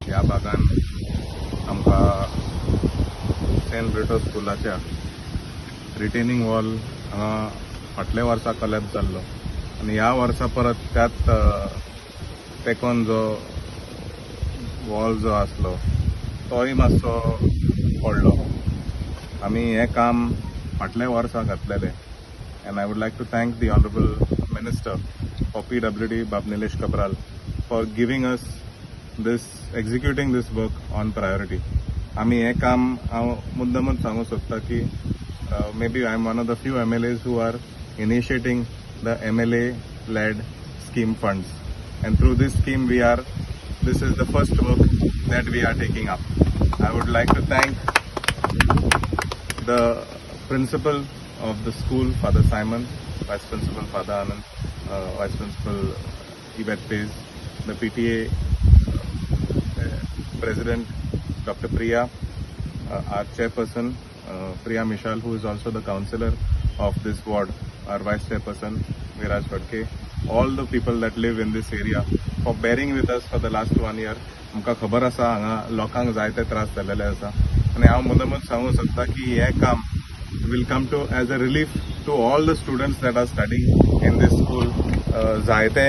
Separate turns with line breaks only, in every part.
ह्या भागान आमकां Saint Brito स्कुलाच्या retaining wall हांगा फाटल्या वर्सा कलॅप्स जाल्लो आनी ह्या वर्सा परत त्याच तेकोन जो वॉल जो आसलो तोय मातसो पडलो. आमी हें काम फाटल्या वर्सा घातलेलें. And I would like to thank the Honorable Minister for PWD, Bab Nilesh Kabral, for giving us this, executing this work on priority. आमी हे काम हांव मुद्दमूच सांगूंक सोदता की maybe I am one of the few MLAs who are initiating the MLA-led scheme funds. And through this scheme this is the first work that we are taking up. I would like to thank the principal of the school, Father Simon, Vice Principal Father Anand, Vice Principal Yvette Pays, the PTA President Dr. Priya, our Chairperson Priya Mishal, who is also the Councillor of this ward, our Vice Chairperson Viraj Vadke, all the people that live in this area for bearing with us for the last 1 year. आमकां खबर आसा हांगा लोकांक जायते त्रास जाल्ले आसा आनी हांव मुद्दमूच सांगूंक सोदता की हें काम will come to as a relief to all the students that are studying in this school. जायते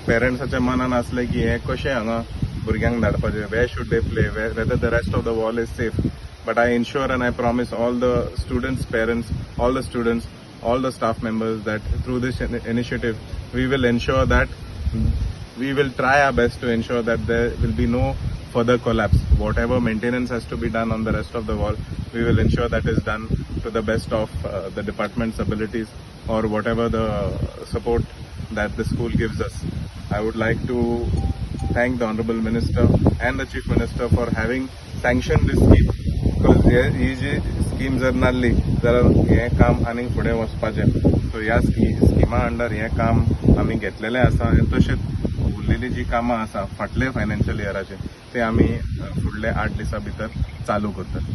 पेरेंट्साच्या मनान आसले की हे कशें हांगा भुरग्यांक धाडपाचें, where should they play, whether the rest of the wall is safe. But I ensure and I promise all the students' parents, all the students, all the staff members that through this initiative we will ensure that we will try our best to ensure that there will be no further collapse. Whatever maintenance has to be done on the rest of the wall, we will ensure that is done to the best of the department's abilities or whatever the support that the school gives us. I would like to thank the Honorable Minister and the Chief Minister for having sanctioned this scheme, because ही जी scheme जर नासली जाल्यार हें काम आनीक फुडें वचपाचें. सो ह्या स्किमा अंडर हें काम आमी घेतलेलें आसा आनी तशेंच उरलेली जी कामां आसा फाटले फायनान्शियल इयराचे ते आमी फुडले 8 दिसां भितर चालू करतले.